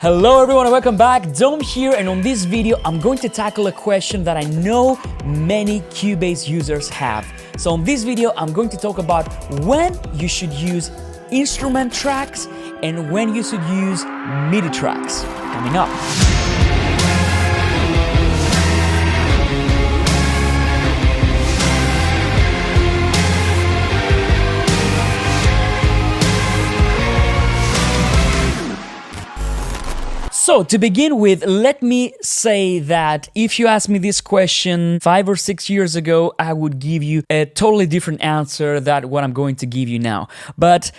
Hello everyone and welcome back, Dome here, and on this video I'm going to tackle a question that I know many Cubase users have. So on this video I'm going to talk about when you should use instrument tracks and when you should use MIDI tracks. Coming up. So to begin with, let me say that if you asked me this question 5 or 6 years ago, I would give you a totally different answer than what I'm going to give you now. But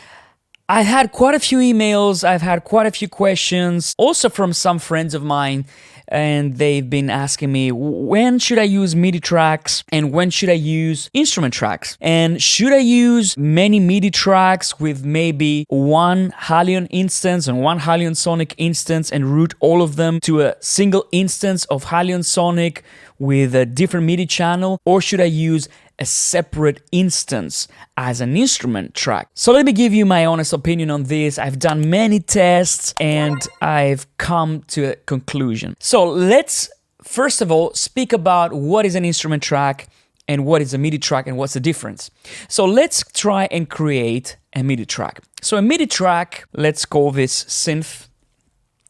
I've had quite a few emails, I've had quite a few questions, also from some friends of mine, and they've been asking me, when should I use MIDI tracks and when should I use instrument tracks? And should I use many MIDI tracks with maybe one Halion instance and one Halion Sonic instance and route all of them to a single instance of Halion Sonic with a different MIDI channel? Or should I use a separate instance as an instrument track? So let me give you my honest opinion on this. I've done many tests and I've come to a conclusion. So let's first of all speak about what is an instrument track and what is a MIDI track and what's the difference. So let's try and create a MIDI track. So a MIDI track, let's call this synth.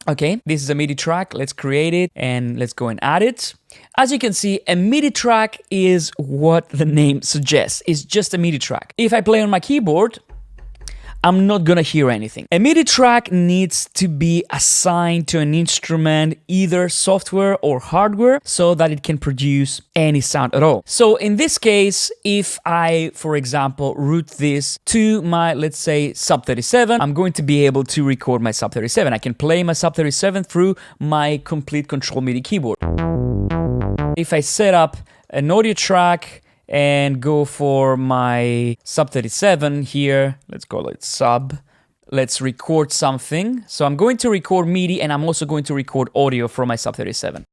Okay, this is a MIDI track. Let's create it and let's go and add it. As you can see, a MIDI track is what the name suggests. It's just a MIDI track. If I play on my keyboard, I'm not gonna hear anything. A MIDI track needs to be assigned to an instrument, either software or hardware, so that it can produce any sound at all. So in this case, if I, for example, route this to my, let's say, Sub 37, I'm going to be able to record my Sub 37. I can play my Sub 37 through my complete control MIDI keyboard. If I set up an audio track and go for my Sub 37 here, let's call it Sub, let's record something. So I'm going to record MIDI and I'm also going to record audio from my Sub 37.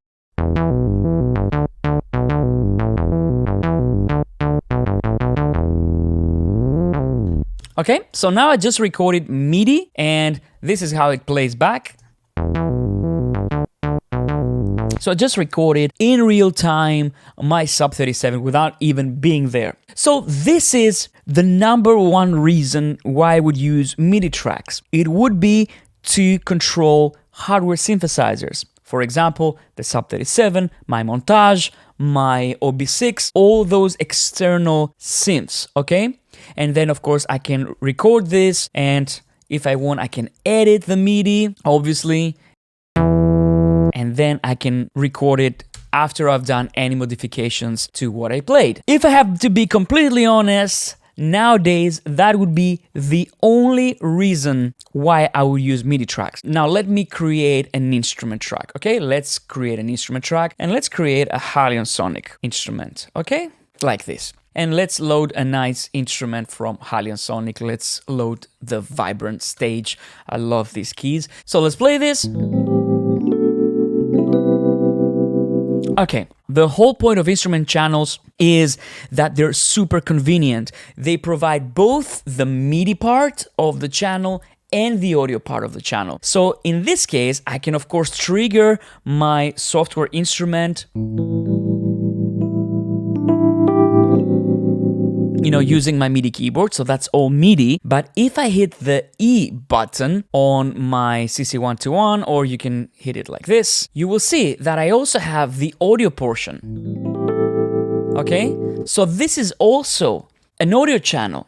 Okay, so now I just recorded MIDI and this is how it plays back. So I just recorded in real time my Sub 37 without even being there. So this is the #1 reason why I would use MIDI tracks. It would be to control hardware synthesizers. For example, the Sub 37, my Montage, my OB6, all those external synths, okay? And then of course I can record this, and if I want I can edit the MIDI, obviously. And then I can record it after I've done any modifications to what I played. If I have to be completely honest, nowadays that would be the only reason why I would use MIDI tracks. Now let me create an instrument track, okay? Let's create an instrument track and let's create a Halion Sonic instrument, okay? Like this. And let's load a nice instrument from Halion Sonic. Let's load the Vibrant stage. I love these keys. So let's play this. Okay, the whole point of instrument channels is that they're super convenient. They provide both the MIDI part of the channel and the audio part of the channel. So in this case, I can of course trigger my software instrument, you know, using my MIDI keyboard, so that's all MIDI. But if I hit the E button on my CC121, or you can hit it like this, you will see that I also have the audio portion. Okay, so this is also an audio channel.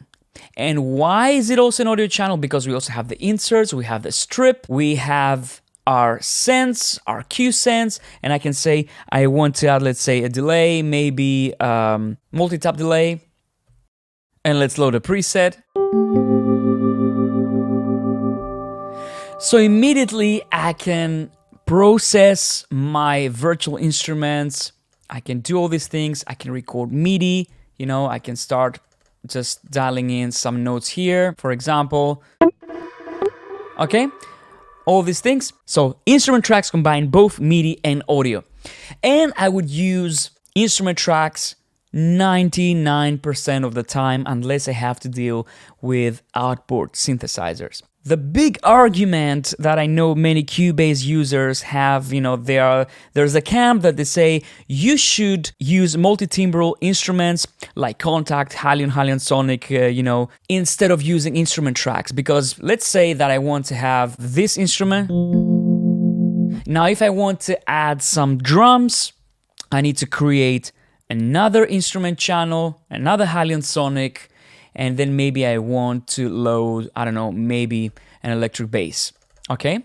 And why is it also an audio channel? Because we also have the inserts, we have the strip, we have our sense, our Q sense, and I can say I want to add, let's say, a delay, maybe multi-tap delay. And let's load a preset. So immediately I can process my virtual instruments. I can do all these things. I can record MIDI. You know, I can start just dialing in some notes here, for example. Okay, all these things. So instrument tracks combine both MIDI and audio. And I would use instrument tracks 99% of the time, unless I have to deal with outboard synthesizers. The big argument that I know many Cubase users have, there's a camp that they say you should use multitimbral instruments like Contact, Halion Sonic, instead of using instrument tracks. Because let's say that I want to have this instrument. Now, if I want to add some drums, I need to create another instrument channel, another Halion Sonic, and then maybe I want to load, I don't know, maybe an electric bass, okay?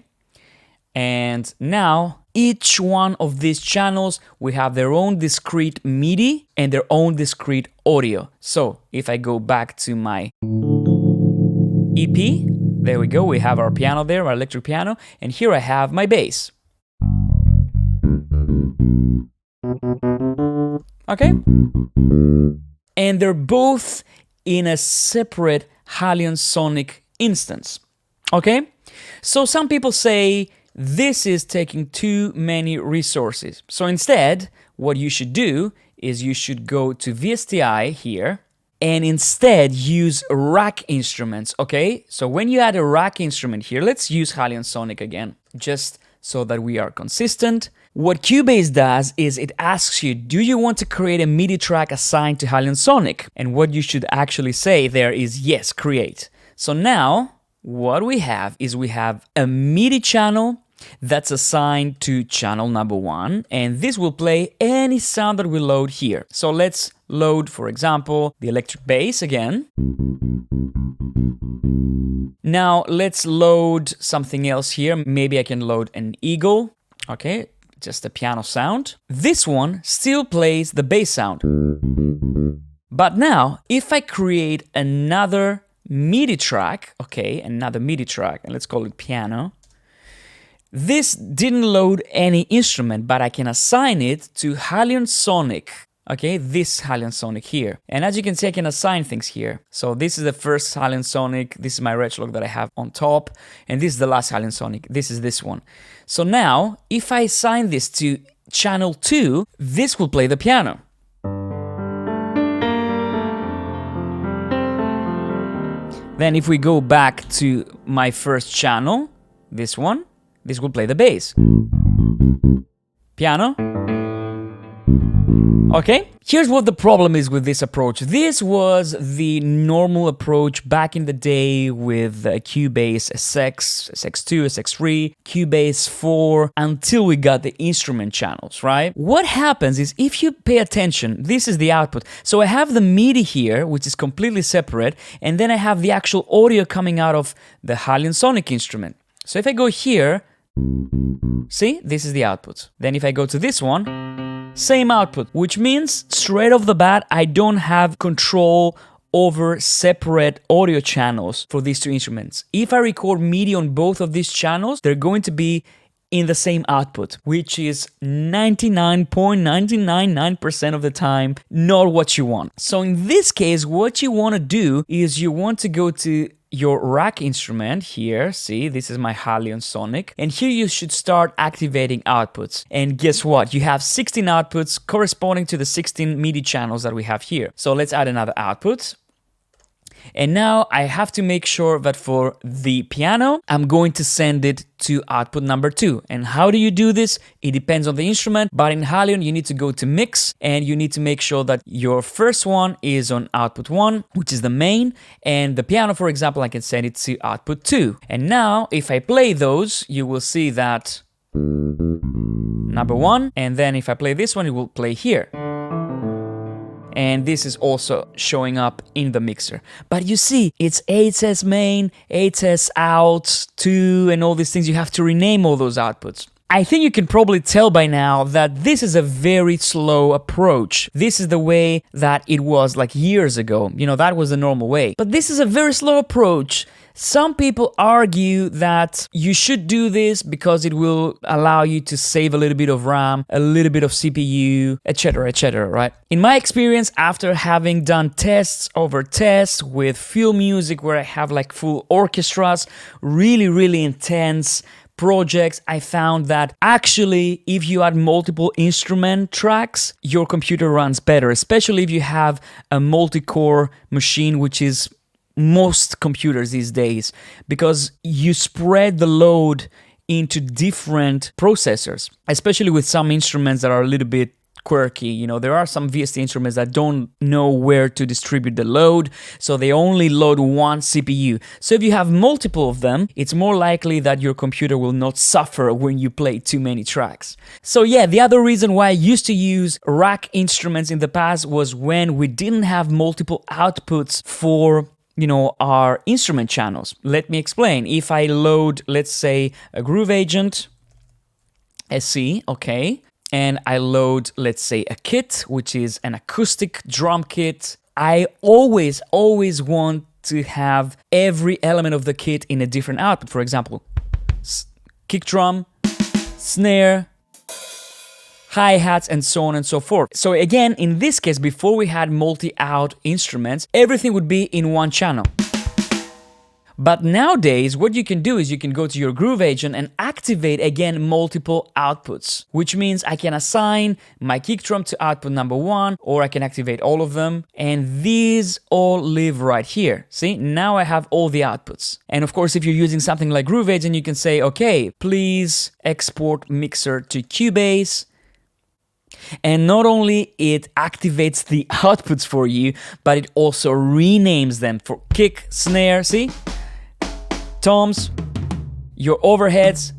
And now each one of these channels will have their own discrete MIDI and their own discrete audio. So if I go back to my EP, there we go, we have our piano there, our electric piano, and here I have my bass. Okay? And they're both in a separate Halion Sonic instance. Okay? So some people say this is taking too many resources. So instead, what you should do is you should go to VSTI here and instead use rack instruments, okay? So when you add a rack instrument here, let's use Halion Sonic again, just so that we are consistent. What Cubase does is it asks you, do you want to create a MIDI track assigned to Halion Sonic? And what you should actually say there is yes, create. So now what we have is we have a MIDI channel that's assigned to channel number 1, and this will play any sound that we load here. So let's load, for example, the electric bass again. Now let's load something else here. Maybe I can load an eagle. Okay, just a piano sound. This one still plays the bass sound. But now, if I create another MIDI track, okay, another MIDI track, and let's call it piano. This didn't load any instrument, but I can assign it to Halion Sonic. Okay, this Halion Sonic here. And as you can see, I can assign things here. So this is the first Halion Sonic, this is my red log that I have on top, and this is the last Halion Sonic, this is this one. So now, if I assign this to channel 2, this will play the piano. Then if we go back to my first channel, this one, this will play the bass. Piano. Okay, here's what the problem is with this approach. This was the normal approach back in the day with Cubase SX, SX2, SX3, Cubase 4, until we got the instrument channels, right? What happens is, if you pay attention, this is the output. So I have the MIDI here, which is completely separate, and then I have the actual audio coming out of the Halion Sonic instrument. So if I go here, see, this is the output. Then if I go to this one, same output, which means straight off the bat, I don't have control over separate audio channels for these two instruments. If I record MIDI on both of these channels, they're going to be in the same output, which is 99.999% of the time not what you want. So in this case, what you want to do is you want to go to your rack instrument here. See, this is my Halion Sonic, and here you should start activating outputs. And guess what? You have 16 outputs corresponding to the 16 MIDI channels that we have here. So let's add another output. And now I have to make sure that for the piano, I'm going to send it to output number 2. And how do you do this? It depends on the instrument, but in Halion, you need to go to mix, and you need to make sure that your first one is on output 1, which is the main, and the piano, for example, I can send it to output 2. And now, if I play those, you will see that number 1, and then if I play this one, it will play here. And this is also showing up in the mixer. But you see, it's 8S main, 8S out, 2, and all these things. You have to rename all those outputs. I think you can probably tell by now that this is a very slow approach. This is the way that it was like years ago. You know, that was the normal way. But this is a very slow approach. Some people argue that you should do this because it will allow you to save a little bit of RAM, a little bit of CPU, etc., right? In my experience, after having done tests over tests with field music where I have like full orchestras, really intense projects, I found that actually if you add multiple instrument tracks, your computer runs better, especially if you have a multi-core machine which is most computers these days, because you spread the load into different processors, especially with some instruments that are a little bit quirky. You know, there are some VST instruments that don't know where to distribute the load, so they only load one CPU. So if you have multiple of them, it's more likely that your computer will not suffer when you play too many tracks. So yeah, the other reason why I used to use rack instruments in the past was when we didn't have multiple outputs for our instrument channels. Let me explain. If I load, let's say, a Groove Agent SC, okay, and I load, let's say, a kit, which is an acoustic drum kit, I always want to have every element of the kit in a different output. For example, kick drum, snare, hi-hats, and so on and so forth. So again, in this case, before we had multi-out instruments, everything would be in one channel. But nowadays, what you can do is you can go to your Groove Agent and activate again multiple outputs, which means I can assign my kick drum to output number 1, or I can activate all of them, and these all live right here. See, now I have all the outputs. And of course, if you're using something like Groove Agent, you can say, okay, please export mixer to Cubase. And not only it activates the outputs for you, but it also renames them for kick, snare, see? Toms, your overheads.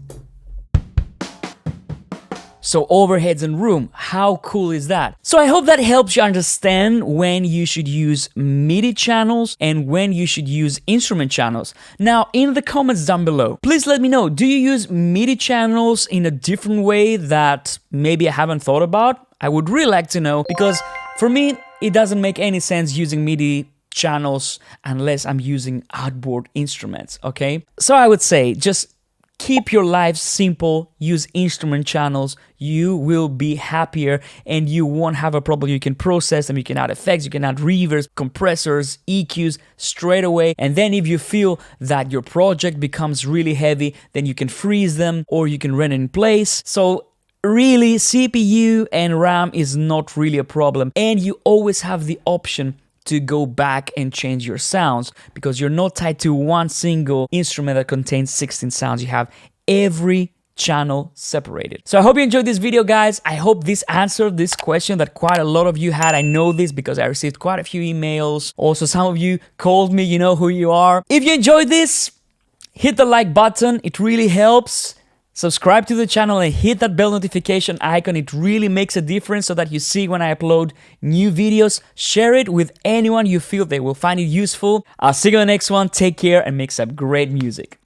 So overheads and room, how cool is that? So I hope that helps you understand when you should use MIDI channels and when you should use instrument channels. Now, in the comments down below, please let me know, do you use MIDI channels in a different way that maybe I haven't thought about? I would really like to know, because for me, it doesn't make any sense using MIDI channels unless I'm using outboard instruments, okay? So I would say just keep your life simple, use instrument channels, you will be happier and you won't have a problem. You can process them, you can add effects, you can add reverbs, compressors, EQs straight away. And then if you feel that your project becomes really heavy, then you can freeze them or you can run it in place. So really, CPU and RAM is not really a problem, and you always have the option to go back and change your sounds, because you're not tied to one single instrument that contains 16 sounds. You have every channel separated. So I hope you enjoyed this video, guys. I hope this answered this question that quite a lot of you had. I know this because I received quite a few emails. Also, some of you called me, you know who you are. If you enjoyed this, hit the like button. It really helps. Subscribe to the channel and hit that bell notification icon. It really makes a difference so that you see when I upload new videos. Share it with anyone you feel they will find it useful. I'll see you in the next one. Take care and make some great music.